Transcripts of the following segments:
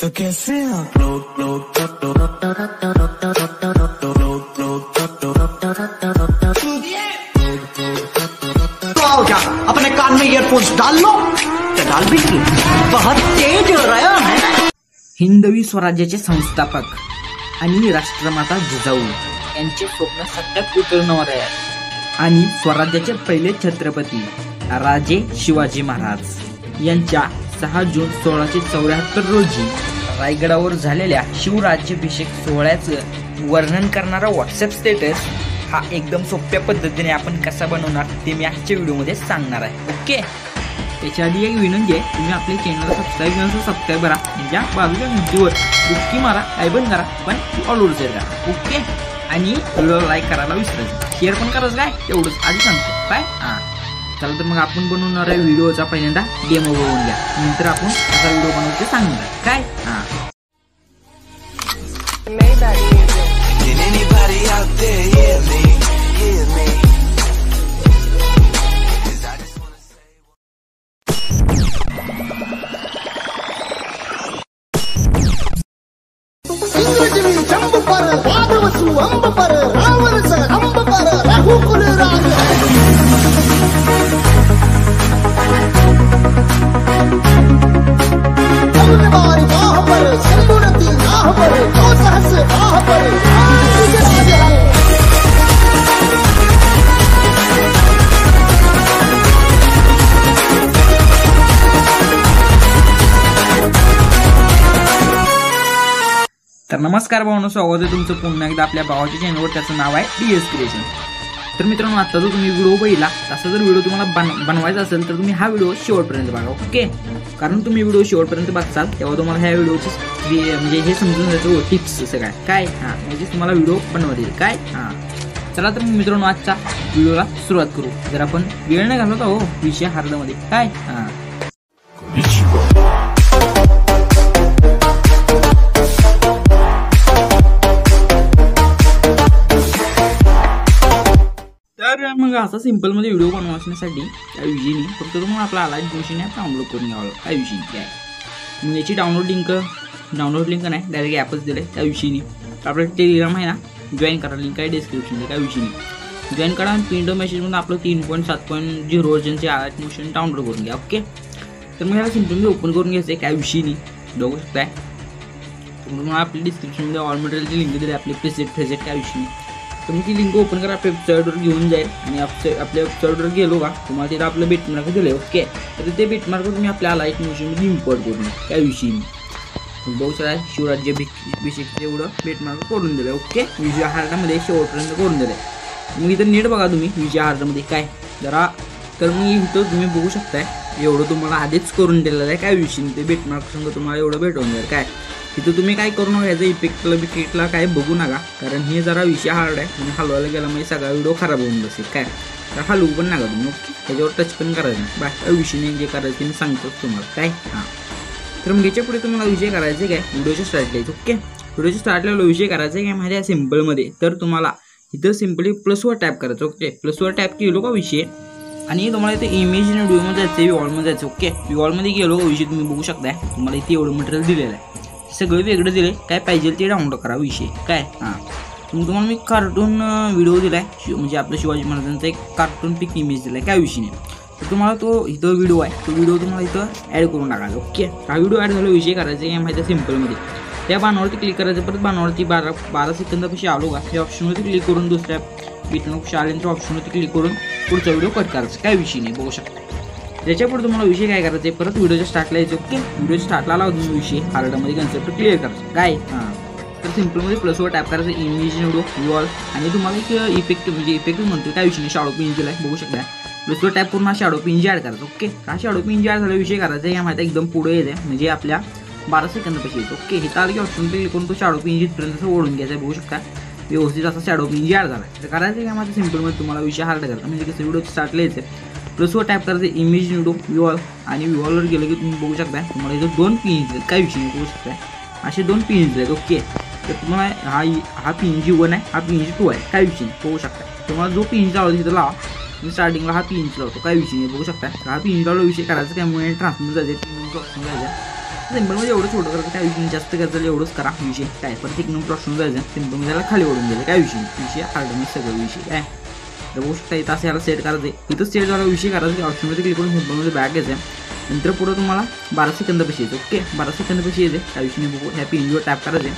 तो कैसे आप लोग अपने कान में ईयरफोन्स डाल लो, डाल भी बहुत तेज हो रहा है। हिंदवी स्वराज्याचे संस्थापक आणि राष्ट्रमाता जिजाऊ यांचे स्वप्न सत्यात उतरवणार आहे आणि स्वराज्याचे पहिले छत्रपती राजे शिवाजी महाराज यांच्या 6 जून 1674 रोजी रायगडावर झालेल्या शिवराज्याभिषेक सोहळ्याचं वर्णन करणारा व्हॉट्सअप स्टेटस हा एकदम सोप्या पद्धतीने आपण कसा बनवणार ते मी आजच्या व्हिडिओमध्ये सांगणार आहे। ओके, त्याच्या आधी एक विनंती आहे, तुम्ही आपल्या चॅनलला सबस्क्राईब करा, ज्या बाजूच्या घंटीवर डुबकी मारा, काय पण करा, पण ऑलवर शेअर करा। ओके, आणि व्हिडिओला लाईक करायला विसरायचं, शेअर पण करायचं काय तेवढंच आधी सांगतो काय। चला तर मग आपण बनवणार आहे व्हिडिओचा पहिल्यांदा डेमो बघून घ्या, नंतर आपण असा व्हिडिओ बनवते सांगणार काय। तर नमस्कार भावांनो, स्वागत आहे तुमचं पुन्हा एकदा आपल्या भावाच्या चॅनलवर, त्याचं नाव आहे DS क्रिएशन। तर मित्रांनो, आता जर तुम्ही व्हिडिओ बघितला, तसा जर व्हिडिओ तुम्हाला बनवायचा असेल तर तुम्ही हा व्हिडिओ शेवटपर्यंत बघा। ओके, कारण तुम्ही व्हिडिओ शेवटपर्यंत बघताल तेव्हा तुम्हाला ह्या व्हिडिओची म्हणजे हे समजून जायचं टिप्स सगळ्या काय म्हणजे तुम्हाला व्हिडिओ बनवता येईल काय। चला तर मित्रांनो, आजच्या व्हिडिओला सुरुवात करू। जर आपण वेळ नाही घालवत आहो विषय हार्डमध्ये काय। तर मग असा सिंपल मध्ये व्हिडिओ बनवण्यासाठी त्या विषयी फक्त तुम्हाला आपला अलाइट मशीन ॲप डाउनलोड करून घ्यावं लागतं। काय विषयी काय मग याची डाउनलोड लिंक नाही, डायरेक्ट ॲपच दिलं आहे। त्या विषयी आपलं टेलिग्राम आहे ना, जॉईन करा, लिंक आहे डिस्क्रिप्शनमध्ये। काय विषयी जॉईन करा आणि पिंडो मेसेजमध्ये आपलं 3.7.0 व्हर्जनचे अलाइट मशीन डाउनलोड करून घ्या। ओके, तर मग याला सिम्पली ओपन करून घ्यायचं आहे। काय विषयी बघू शकताय, तुम्हाला आपल्या डिस्क्रिप्शनमध्ये ऑल मटेरियलची लिंक दिली आपली प्रेसेट काय विषयी। तर मग ती लिंक ओपन करा, आपल्या वेबसाईटवर घेऊन जाईल आणि आपल्या वेबसाईटवर गेलो का तुम्हाला तिथं आपलं बेटमार्क दिलं। ओके, तर ते बेटमार्क तुम्ही आपल्या अलाइट मशीनमध्ये इम्पोर्ट करून त्या विषयी बघू शकता। शिवराज्याभिषेकचं एवढं बेटमार्क करून दिलं। ओके, विजय हार्डामध्ये शेवटपर्यंत करून दिलं। मग इथं नीट बघा तुम्ही विजय हार्डामध्ये काय जरा, तर मग इथं तुम्ही बघू शकताय एवढं तुम्हाला आधीच करून दिलेलं आहे। काय विषयी ते बेटमार्क संग तुम्हाला एवढं भेटवून जाईल काय। तिथं तुम्ही काय करू नका, याचा इफेक्टला काय बघू नका, कारण हे जरा विषय हार्ड आहे म्हणजे हलवायला गेला म्हणजे सगळा व्हिडिओ खराब होऊन बसेल काय। तर हलवू पण नका तुम्ही। ओके, त्याच्यावर टच पण करायचं नाही, बाकी विषयी जे करायचं मी सांगतो तुम्हाला काय। तर मग याच्या पुढे तुम्हाला विषय करायचे काय, व्हिडिओच्या स्टार्टला यायचं। ओके, व्हिडिओच्या स्टार्टला विषय करायचा आहे काय माहिती आहे सिम्पलमध्ये, तर तुम्हाला इथं सिम्पली प्लसवर टॅप करायचं। ओके, प्लसवर टॅप केलो का विषय आणि तुम्हाला इथे इमेज आणि व्हिडिओमध्ये जायचं, वॉलमध्ये जायचं। ओके, वॉलमध्ये गेलो का विषय तुम्ही बघू शकताय, तुम्हाला इथे एवढं मटेरियल दिलेलं आहे, सगळं वेगळं दिलं, काय पाहिजे ते डाउनलोड करा विषय काय। मग तुम्हाला मी कार्टून व्हिडिओ दिला आहे, म्हणजे आपल्या शिवाजी महाराजांचा एक कार्टून पिक इमेज दिला आहे काय विषयी। तर तुम्हाला तो इथं व्हिडिओ आहे, तो व्हिडिओ तुम्हाला इथं ॲड करून टाकायचा। ओके, हा व्हिडिओ ॲड झाला विषय करायचा आहे माहिती आहे सिम्पलमध्ये, त्या बाणावरती क्लिक करायचं, परत बाणावरती 12 सेकंदापाशी आलो का या ऑप्शनवरती क्लिक करून दुसऱ्या बिटनोक आल्यानंतर ऑप्शनवरती क्लिक करून पुढचा व्हिडिओ कट करायचा काय विषय नाही, बघू शकता। त्याच्यापुढे तुम्हाला विषय काय करायचं आहे, परत व्हिडिओच्या स्टार्टला यायचं। ओके, व्हिडिओच्या स्टार्टला आला तुम्ही विषय हार्डमध्ये कन्सेप्ट क्लिअर करायचं काय। तर सिम्पलमध्ये प्लसवर टॅप करायचं, इमेज व्हिडिओ वॉल, आणि तुम्हाला एक इफेक्ट म्हणजे इफेक्ट म्हणतो काय विषय शॅडो पिन दिला आहे, बघू शकता। प्लसवर टॅप करून हा शॅडो पिन ॲड करायचं। ओके, हा शॅडो पिन ॲड झाला विषय करायचा या माहिती एकदम पुढे येते म्हणजे आपल्या 12 सेकंदापाशी येतो। ओके, हे तारखे ऑप्शन क्लिक करून तो शॅडो पिन जिथपर्यंत असं ओढून घ्यायचा, बघू शकता व्यवस्थित असा शॅडो पिन ॲड झाला। तर करायचं या माझ्या सिम्पलमध्ये तुम्हाला विषय हार्ड करायचा म्हणजे कसं व्हिडिओ स्टार्टला यायचं, प्लसवर टॅप करायचं, इमेज व्हिडिओ आणि व्हिडिओवर गेलं की तुम्ही बघू शकता तुम्हाला इथं 2 पिन्स दिलेत काय विषय बघू शकता, असे 2 पिन्स दिलेत। ओके, तर तुम्हाला हा पिनजी 1 आहे, हा पिनजी 2 आहे काय विषय बघू शकता। तुम्हाला जो पिन लावला तिथं लावा, मी स्टार्टिंगला हा पिन लावतो काय विषय बघू शकता। हा पिन लावला विषय करायचा त्यामुळे ट्रान्सफर जायचं, ऑप्शन जायचं सिंपलमध्ये एवढं छोटं करायचं काय विषय जास्त करायचं एवढंच करा विषय काय परत एक नंबर ऑप्शन जायचं सिंपलमध्ये त्याला खाली ओढून द्यायचं काय विषय हार्डमध्ये सगळं विषय काय तर बघू शकता इथं असं याला सेट करायचं आहे इथं सेट झाला विषय करायचं ऑप्शनमध्ये क्लिक करून सिंपलमध्ये बॅक घ्यायचं आहे नंतर पुढं तुम्हाला 12 सेकंद पैसे येते ओके 12 सेकंद पैसे येते त्या विषयी बघू ह्या पिंजवर टॅप करायचे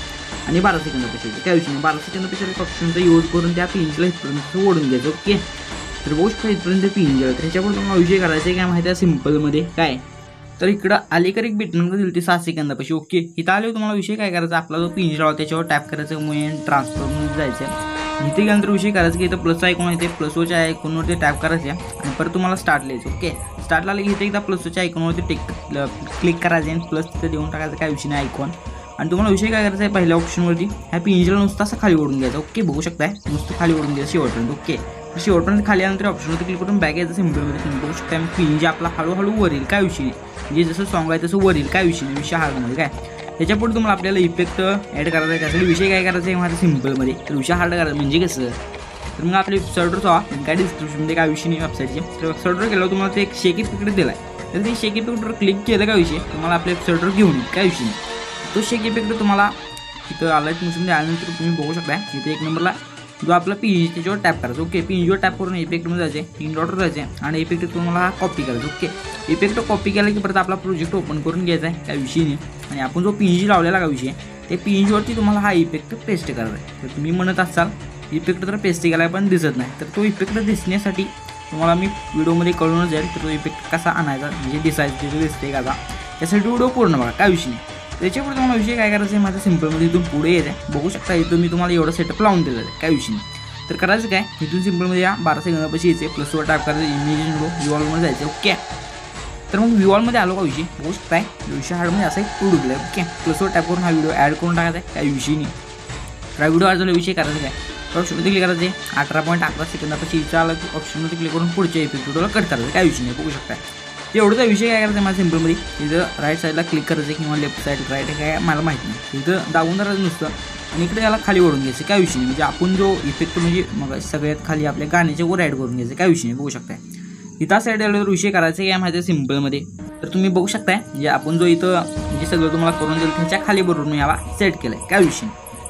आणि 12 सेकंद पैसे येते त्या विषयी 12 सेकंद पैसे ऑप्शनचा यूज करून त्या पिंजला इथपर्यंत ओढून घ्यायचं ओके तर बघू शकता इथपर्यंत पिंजर तर ह्याच्यापुढे तुम्हाला विषय करायचं आहे काय माहिती आहे सिंपलमध्ये काय तर इकडं अलीकडे एक बिटनंबर दिली ती 7 सेकंदापाशी ओके इथं आले तुम्हाला विषय काय करायचा आपला जो पिंजरा होता त्याच्यावर टॅप करायचं मूव्ह ट्रान्सफरमध्ये जायचं इथे गेल्यानंतर विषय करायचं की इथं प्लस आयकॉन येते प्लसच्या आयकॉनवरती टॅप करायचे आणि परत तुम्हाला स्टार्ट लिहायचं ओके स्टार्टला आलं की इथे एकदा प्लसच्या आयकॉनवरती क्लिक करायचे आणि प्लस तिथे देऊन टाकायचं काय विषय नाही आयकॉन आणि तुम्हाला विषय काय करायचा आहे पहिल्या ऑप्शनवरती ह्या पिंजरा नुसतं असं खाली ओढून घ्यायचं ओके बघू शकताय नुसतं खाली ओढून घ्यायचं शेवटपर्यंत ओके शेवटपर्यंत खाली आल्यानंतर ऑप्शनवरती क्लिक करून बॅक यायचं सिंपलमध्ये तुम्ही बघू शकता पिंजा आपला हळूहळू वरील काय विषय म्हणजे जसं सॉंग आहे तसं वरील काय विषय हार्डमध्ये काय त्याच्यापुढे तुम्हाला आपल्याला इफेक्ट ॲड करायचा आहे त्यासाठी विषय काय करायचा आहे माझ्या सिंपलमध्ये तर विषय हार्ड करायचा म्हणजे कसं तर मग आपल्या वेबसाईटवर जावा काय डिस्क्रिप्शनमध्ये काय विषय नाही वेबसाईटचे तर वेबसाईटवर गेल्यावर तुम्हाला ते एक शेक इफेक्ट दिला आहे तर ते शेक इफेक्टवर क्लिक केलं काय विषय तुम्हाला आपल्या वेबसाईटवर घेऊन येईल काय विषय तो शेक इफेक्ट तुम्हाला इथं अलाइट मोशनमध्ये आल्यानंतर तुम्ही बघू शकता इथे एक नंबरला जो आपला पीएनजी त्याच्यावर टॅप करायचं ओके पीएनजीवर टॅप करून इफेक्टमध्ये जायचे 3 डॉटवर जायचे आणि इफेक्ट तुम्हाला हा कॉपी करायचा ओके इफेक्ट कॉपी केला की परत आपला प्रोजेक्ट ओपन करून घ्यायचा आहे त्या विषयीने आणि आपण जो पीएनजी लावलेला का विषय ते पीएनजीवरती तुम्हाला हा इफेक्ट पेस्ट करायचा आहे तर तुम्ही म्हणत असाल इफेक्ट तर पेस्ट केला पण दिसत नाही तर तो इफेक्ट दिसण्यासाठी तुम्हाला मी व्हिडिओमध्ये कळूनच जाईल तर तो इफेक्ट कसा आणायचा म्हणजे दिसायचं तिथे दिसते का त्यासाठी व्हिडिओ पूर्ण बघा काय विषय नाही त्याच्यापुढे तुम्हाला विषय काय करायचं आहे माझ्या सिंपलमध्ये इथून पुढे येत आहे बघू शकता इथून मी तुम्हाला एवढं सेटअप लावून दिलेलं आहे काय विषय नाही तर करायचं काय इथून सिंपलमध्ये या 12 सेकंदापाशी यायचे प्लसवर टॅप करायचं इमेज व्ह्यूवॉलमध्ये जायचं ओके तर मग व्ह्यूवॉलमध्ये आलो का विषय बघू शकताय विषय हार्डमध्ये असा एक टूल आहे ओके प्लसवर टॅप करून हा व्हिडिओ ॲड करून टाकायचा आहे काय विषय नाही हा व्हिडिओ ॲड झाला विषय करायचं काय तर ऑप्शनमध्ये क्लिक करायचे 18.11 सेकंदापाशी इथं आलं की ऑप्शनमध्ये क्लिक करून पुढच्या इफेक्ट व्हिडिओला कट करायचं काय विषय नाही बघू शकताय एवढंचा विषय काय करायचा माझ्या सिंपलमध्ये इथं राईट साईडला क्लिक करायचं किंवा लेफ्ट साईड राईट काय मला माहिती नाही इथं दाबून धरायचं नुसतं आणि इकडे याला खाली ओढून घ्यायचं काय विषय नाही म्हणजे आपण जो इफेक्ट म्हणजे मग सगळ्यात खाली आपल्या गाण्याच्या वर ॲड करून घ्यायचं काय विषय नाही बघू शकताय इथं साईड आल्यावर विषय करायचा काय माहिती आहे सिंपलमध्ये तर तुम्ही बघू शकताय म्हणजे आपण जो इथं म्हणजे सगळं तुम्हाला करून देईल त्याच्या खाली बरोबर मी याला सेट केलं आहे काय विषय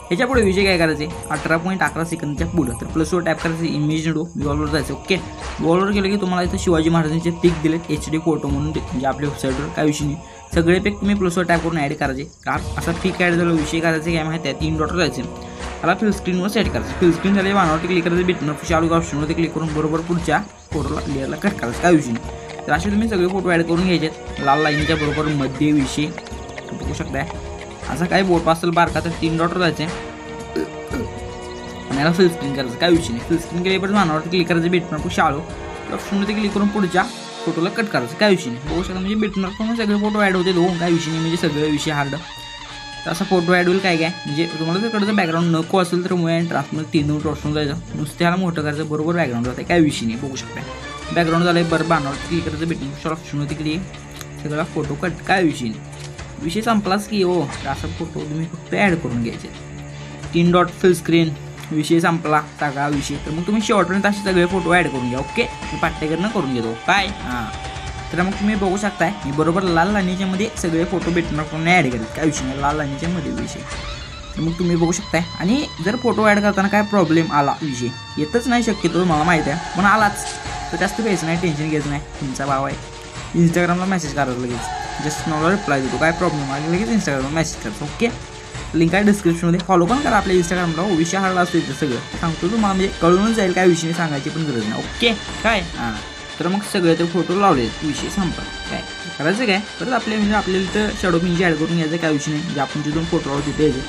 ह्याच्या पुढे विषय काय करायचे 18.11 सेकंदच्या पुढं तर प्लसवर टॅप करायचं इमेज व्ह्यूवॉलवर जायचं ओके व्ह्यूवॉलवर गेलं की तुम्हाला इथं शिवाजी महाराजांचे पिक दिलेत HD फोटो म्हणून म्हणजे आपल्या वेबसाईटवर काय विषय नाही सगळे पिक तुम्ही प्लसवर टॅप करून ॲड करायचे का असा पिक ॲड झाला विषय करायचं काय माहिती आहे 3 डॉट जायचे त्याला फिल स्क्रीनवर सेट करायचं फिल स्क्रीन झाले वानावरती क्लिक करायचं बिटनर चालू ऑप्शनवरती क्लिक करून बरोबर पुढच्या फोटोला लेअरला कट करायचं काय विषय नाही तर असे तुम्ही सगळे फोटो ॲड करून घ्यायचे लाल लाईनच्या बरोबर मध्ये विषय बघू शकताय असा काही बोट असेल बारका तर 3 डॉट जायचे आणि याला फिल स्क्रीन करायचं काय विषय नाही फिल स्क्रीन केल्यापर्यंत वानावरती क्लिक करायचं बिटनर शाळू ऑप्शनमध्ये क्लिक करून पुढच्या फोटोला कट करायचं काय विषय नाही बघू शकता म्हणजे बिटनर पण सगळे फोटो ॲड होते काय विषय नाही म्हणजे सगळे विषय हार्ड तर असा फोटो ॲड होईल काय म्हणजे तुम्हाला जर कडचं बॅकग्राऊंड नको असेल तर मूव्ह अँड ट्रान्समध्ये 3 ऑप्शन जायचं नुसतं ह्याला मोठं करायचं बरोबर बॅकग्राऊंड जाते काय विषय नाही बघू शकता बॅकग्राऊंड झालं आहे बरं वानावरती क्लिक करायचं बिटनर ऑप्शनमध्ये क्लिक सगळा फोटो कट काय विषय नाही विषय संपलाच की हो असा फोटो तुम्ही फक्त ॲड करून घ्यायचे 3 डॉट फिल स्क्रीन विषय संपला सगळा विषय तर मग तुम्ही शेवटपर्यंत असे सगळे फोटो ॲड करून घ्या ओके मी पाठ्यकरण करून घेतो काय हां तर मग तुम्ही बघू शकताय मी बरोबर लाल लाईनीच्या मध्ये सगळे फोटो भेटणार करून ॲड केले काय विषय नाही लाल लाईनीच्या मध्ये विषय तर मग तुम्ही बघू शकताय आणि जर फोटो ॲड करताना काय प्रॉब्लेम आला विषय येतच नाही शक्यतो मला माहिती आहे पण आलाच तर जास्त घ्यायचं नाही टेन्शन घ्यायचं नाही तुमचा भाव आहे इंस्टाग्रामला मेसेज करायला लगेच जस्ट मला रिप्लाय देतो काय प्रॉब्लेम आला लगेच इंस्टाग्रामला मेसेज करतो ओके लिंक आहे डिस्क्रिप्शनमध्ये फॉलो पण करा आपल्या इंस्टाग्रामला विषय हार्ड असतो इथं सगळं सांगतो तुम्हाला म्हणजे कळूनच जाईल काय विषय सांगायची पण गरज नाही ओके काय हां तर मग सगळे ते फोटो लावले विषय संपला काय करायचं काय परत आपल्या म्हणजे आपल्याला इथं शॅडो पिंजी ॲड करून घ्यायचं काय विषय नाही म्हणजे आपण जिथून फोटो लावतो तिथे यायचं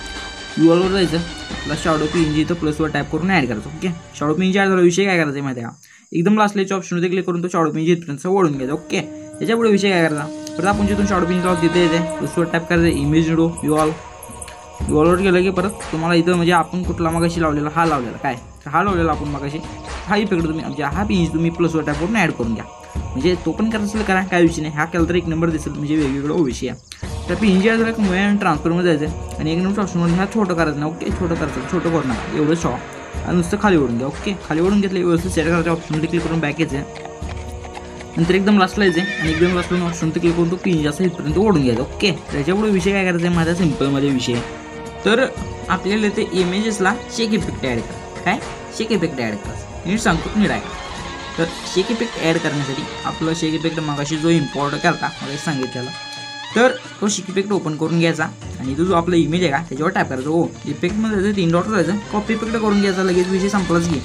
व्ह्यूवॉलवर जायचं आपला शॅडो पिंजी इथं प्लसवर टॅप करून ॲड करायचं ओके शॅडो पिंजी ॲड झाला विषय काय करायचं माहिती आहे एकदम लास्टच्या ऑप्शनमध्ये क्लिक करून तो शॅडो पिंजी इथपर्यंत ओढून घ्यायचा ओके त्याच्यापुढे विषय काय करायचा परत आपण जिथून शॅडो पिंजी लावतो तिथे यायचं प्लसवर टॅप करायचं इमेज व्ह्यूवॉलवर गेलं की परत तुम्हाला इथं म्हणजे आपण कुठला मगाशी लावलेला हा लावलेला काय हा लावलेला आपण मगाशी हा इफेक्ट तुम्ही म्हणजे हा पिंज तुम्ही प्लसवर टॅप करून ॲड करून घ्या म्हणजे तो पण करायचं करा काय विषय नाही हा केला तर 1 नंबर दिसेल म्हणजे वेगवेगळं विषय आहे तर पिंज झाला की मूव्ह अँड ट्रान्सफरमध्ये जायचं आणि 1 नंबर ऑप्शनमध्ये हा छोटं करायचं ना ओके छोटं करायचं छोटं करू नका एवढं शॉर्ट आणि नुसतं खाली ओढून घ्या ओके खाली ओढून घेतलं व्यवस्थित सेट करायचं ऑप्शनमध्ये क्लिक करून बॅक यायचं नंतर एकदम लास्टला यायचं आणि एकदम लास्टला ऑप्शन तर क्लिक करून तो पिंज असं इथपर्यंत ओढून घ्यायचा. ओके, त्याच्यापुढे विषय काय करायचा आहे माझ्या सिम्पलमध्ये विषय. तर आपल्याला ते इमेजेसला शेक इफेक्ट ॲड करा. काय शेक इफेक्ट ॲड करायचं नीट सांगतो नीट आहे. तर शेक इफेक्ट ॲड करण्यासाठी आपलं शेक इफेक्ट मागाशी जो इम्पॉर्ट करता मला सांगितलेला, तर तो शेक इफेक्ट ओपन करून घ्यायचा आणि तो जो आपला इमेज आहे का त्याच्यावर टॅप करायचा. हो, इफेक्टमध्ये जायचं 3 डॉट जायचं, कॉपी इफेक्ट करून घ्यायचा. लगेच विषय संपलाच घे.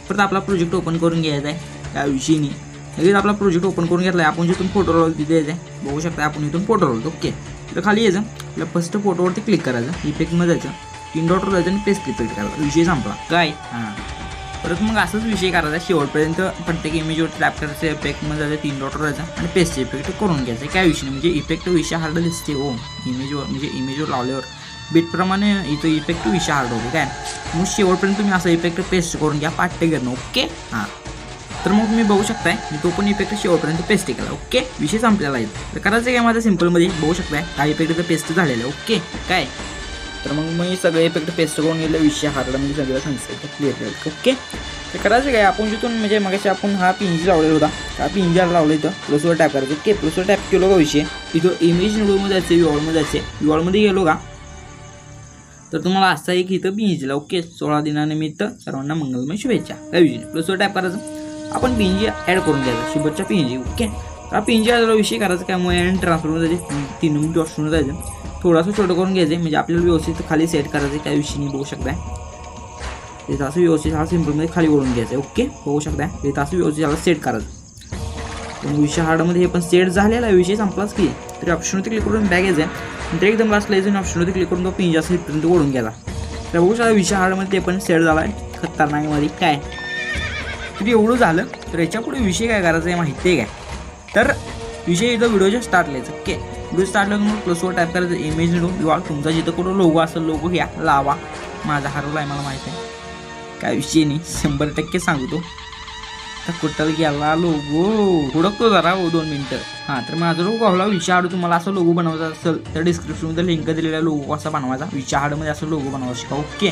परत आपला प्रोजेक्ट ओपन करून घ्यायचा आहे. त्या विषयी लगेच आपला प्रोजेक्ट ओपन करून घेतला आहे. आपण जिथून फोटो रोल तिथे यायचं आहे. बघू शकता आपण इथून फोटो रोल. ओके, तर खाली यायचं आपल्या फर्स्ट फोटोवरती क्लिक करायचं, इफेक्टमध्ये जायचं, 3 डॉटवर जायचं आणि पेस्ट इफेक्ट करायचा. विषय संपला. काय हां, परत मग असंच विषय करायचा शेवटपर्यंत. प्रत्येक इमेजवर टॅप करायचं, इफेक्टमध्ये जायचं, 3 डॉटवर जायचं आणि पेस्ट इफेक्ट करून घ्यायचं. काय विषय नाही, म्हणजे इफेक्ट विषय हार्ड दिसते. हो, इमेजवर म्हणजे इमेजवर लावल्यावर बीटप्रमाणे इथं इफेक्ट विषय हार्ड होतो. काय मग शेवटपर्यंत तुम्ही असं इफेक्ट पेस्ट करून घ्या पाठ करणं. ओके हां, तर मग तुम्ही बघू शकताय मी तो पण इफेक्ट शेवटपर्यंत पेस्ट केला. ओके, विषय संपलेला आहे. तर करायचं काय माझ्या सिम्पलमध्ये बघू शकताय हा इफेक्ट तर पेस्ट झालेला आहे. ओके काय, तर मग मी सगळे इफेक्ट पेस्ट करून गेलं. विषय हार्ड म्हणजे सगळं कन्सेप्ट क्लिअर केलं. ओके, तर करायचं काय आपण जिथून म्हणजे मगाशी आपण हा पिंज लावलेला होता, हा पिंजर लावला इथं प्लसवर टॅप करायचं. ओके, प्लसवर टॅप केलो का विषय इथं इमेज निवडूमध्ये जायचं, विवॉलमध्ये जायचं. विवॉलमध्ये गेलो का तर तुम्हाला असा एक इथं पिंजला. ओके, 16 दिनानिमित्त सर्वांना मंगलमय शुभेच्छा. काय विषय प्लसवर टॅप करायचं, आपण पिंजी ॲड करून घ्यायचा शुभेच्छा पिंजी. ओके, हा पिंजी आलेला विषय करायचा काय मग अँड ट्रान्सफरमध्ये जायचे, 3 मिनिट ऑप्शनवर जायचं, थोडंसं छोटं करून घ्यायचं म्हणजे आपल्याला व्यवस्थित खाली सेट करायचं. काय विषय नाही बघू शकताय ते असं व्यवस्थित हा सिम्पलमध्ये खाली ओढून घ्यायचं. ओके, बघू शकताय ते असं व्यवस्थित याला सेट करायचं. पण विषय हार्डमध्ये हे पण सेट झालेला आहे. विषय संपलाच की, तरी ऑप्शनवरती क्लिक करून बॅग यायचं नंतर एकदम लास्टला यायचं आणि ऑप्शनवरती क्लिक करून तो पिंज असं इथपर्यंत ओढून घ्यायचा. तर बघू शकता विषय हार्डमध्ये ते पण सेट झाला आहे खतरनाकमध्ये. काय तरी एवढं झालं तर याच्यापुढे विषय काय करायचा आहे माहिती आहे काय, तर विषय इथं व्हिडिओच्या स्टार्टला यायचं. ओके, व्हिडिओ स्टार्टला मग प्लसवर टॅप करायचं, इमेज निवडून किंवा तुमचा जिथं कुठं लोगो असेल लोगो घ्या लावा. माझा हरवला आहे मला माहिती आहे. काय विषय नाही 100% सांगतो. तर कुठं गेला लोगो हुडकतो जरा 2 मिनटं. हां, तर माझा लोगो हवला. विषय हार्ड तुम्हाला असं लोगो बनवायचा असेल तर डिस्क्रिप्शनमध्ये लिंक दिलेला लोगो कसा बनवायचा विषय हार्डमध्ये असं लोगो बनवायचं शिका. ओके,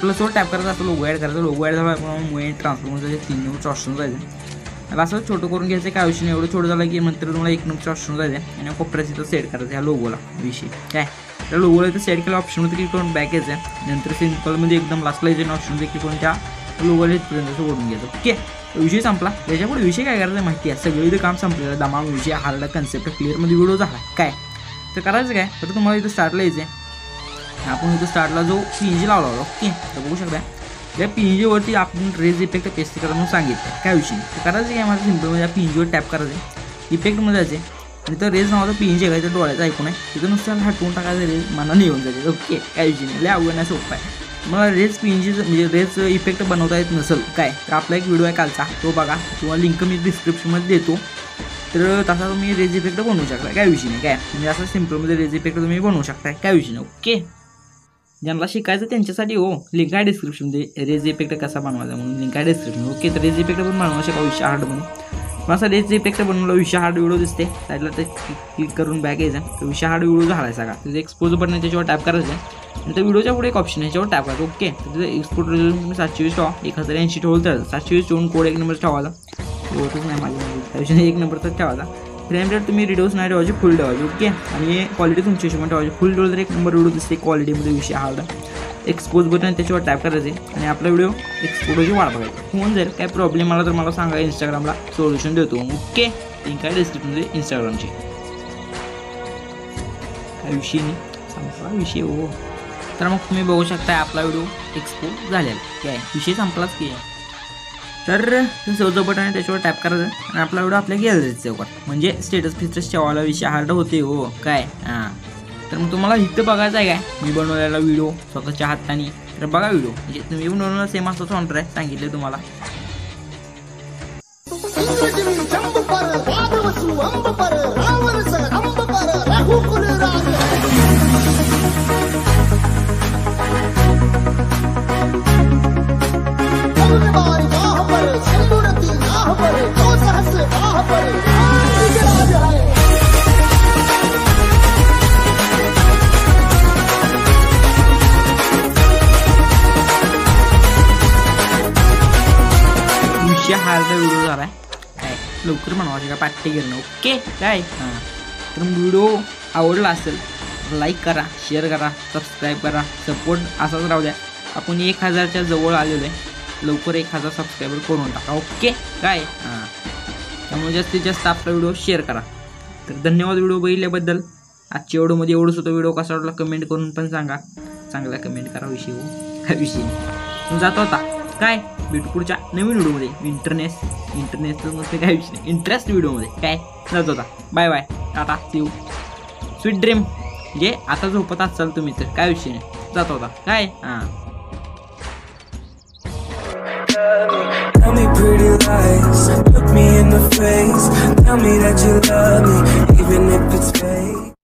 प्लसवर टॅप करायचं, असं लोगो ॲड करायचं. लोगो ॲड झाला मुळे ट्रान्सफॉर्ममध्ये 3 नंबरचं ऑप्शन जायचं. असं छोटं करून घ्यायचं. काय विषय नाही, एवढं छोटं झालं की नंतर तुम्हाला 1 नंबरचं ऑप्शन जायचं आणि कोपऱ्यात इथं सेट करायचं ह्या लोगोला. विषय काय त्या लोगोला इथं सेट केला, ऑप्शनमध्ये क्लिक करून बॅक यायचं. नंतर सिम्पलमध्ये एकदम लास्टला यायचं आणि ऑप्शनमध्ये क्लिक करून त्या लोगोला इथपर्यंत ओढून घ्यायचं. ओके, विषय संपला. त्याच्यापुढे विषय काय करायचं माहिती आहे, सगळं इथं काम संपलेलं दमा विषय हार्ड कन्सेप्ट क्लिअरमध्ये व्हिडिओ झाला. काय तर करायचं काय, तर तुम्हाला इथं स्टार्टला यायचं आहे. आपण इथं स्टार्टला जो पिंजी लावला होता. ओके, तर बघू शकता त्या पिंजीवरती आपण रेज इफेक्ट पेस्ट करा म्हणून सांगितलं. काय विषय तर करायचं काय माझं सिम्पलमध्ये या पिंजीवर टॅप करायचं, इफेक्टमध्ये जायचे आणि तर रेज नावाचा पिंजी आहे का डोळ्याचं ऐकून आहे तिथं नुसतं हटवून टाकायचं, रेज मनाने येऊन जायचे. ओके, काय विषय नाही, लय अवघड नाही, सोपं आहे. मला रेज पिंजीचं म्हणजे रेज इफेक्ट बनवता येत नसेल काय तर आपला एक व्हिडिओ आहे कालचा तो बघा किंवा लिंक मी डिस्क्रिप्शनमध्ये देतो. तर तसा तुम्ही रेज इफेक्ट बनवू शकता. काय विषय नाही, काय म्हणजे असं सिम्पलमध्ये रेज इफेक्ट तुम्ही बनवू शकता. काय विषय नाही. ओके, ज्यांना शिकायचं त्यांच्यासाठी हो लिंक आहे डिस्क्रिप्शनमध्ये रेज इफेक्ट कसा बनवायचा म्हणून लिंक आहे डिस्क्रिप्शन. ओके, तर रेज इफेक्ट पण बनवू शका विषय हार्डमध्ये. पण असा रेज इफेक्ट बनवला विषय हार्ड व्हिडिओ दिसते साईडला ते क्लिक करून बॅक यायचं. तर विषय हार्ड व्हिडिओ झाला आहे सगळा. तिथे एक्सपोज बटन आहे त्याच्यावर टॅप करायचं आणि त्या व्हिडिओच्या पुढे एक ऑप्शन आहे त्याच्यावर टॅप करायचं. ओके, तर तिथे एक्सपोर्ट रेझोल्यूशन तुम्ही 720 ठेवा, 1080 ठेवलं तर 720 ठेवून कोड 1 नंबर ठेवायचा. होतच नाही माझ्या त्याविषयी 1 नंबरचाच ठेवायचा. फ्रेम रेट तुम्ही रिड्यूस नाही ठेवायची, फुल ठेवायची. ओके, आणि क्वालिटी तुमची हिशोबाने ठेवायची. फुल ठेवलं तर 1 नंबर व्हिडिओ दिसते क्वालिटीमध्ये विषय हार्ड. एक्सपोज बटन त्याच्यावर टॅप करायचे आणि आपला व्हिडिओ एक्सपोर्टची वाट बघायची. होऊन जाईल. काय प्रॉब्लेम आला तर मला सांगा, इंस्टाग्रामला सोल्युशन देतो. ओके, लिंक आहे डिस्क्रिप्शनमध्ये इंस्टाग्रामची. काय विषय नाही, संपला विषय हो. तर मग तुम्ही बघू शकता आपला व्हिडिओ एक्सपोर्ट झालेला. काय विषय संपलाच की. तर सेव्हचं बटन आहे त्याच्यावर टॅप करायचं आणि आपला व्हिडिओ आपल्या गॅलरीत सेव्ह करा. म्हणजे स्टेटस फिस्टस ठेवायला विषय हार्ड होते हो. काय हां, तर मग तुम्हाला इथं बघायचं आहे काय मी बनवलेला व्हिडिओ स्वतःच्या हाताने. तर बघा व्हिडिओ म्हणजे तुम्ही बनवलेला सेम असंच ऑनर आहे सांगितलं तुम्हाला. हार्ड व्हिडिओ झाला आहे. लवकर बनवायचे का पाठी करणं. ओके काय हां. तर व्हिडिओ आवडला असेल लाईक करा, शेअर करा, सबस्क्राईब करा. सपोर्ट असाच राहू द्या. आपण 1000च्या जवळ आलेलो आहे. लवकर 1000 सबस्क्रायबर करून टाका. ओके काय हां. त्यामुळे जास्तीत जास्त आपला व्हिडिओ शेअर करा. तर धन्यवाद व्हिडिओ बघितल्याबद्दल. आजच्या व्हिडिओमध्ये एवढंच होतं. व्हिडिओ कसा वाटला कमेंट करून पण सांगा. चांगला कमेंट करा विषय हा विषय जातो होता काय. भेटू पुढच्या नवीन व्हिडिओमध्ये. इंटरनेटचं नसते काय विषय नाही. इंटरेस्ट व्हिडिओमध्ये काय जात होता. Bye bye tata see you. Sweet dream. जे आता झोपत असाल तुम्ही तर काय विषय नाही. जात होता काय हां. Tell me pretty lies, look me in the face. Tell me that you love me, even if it's fake.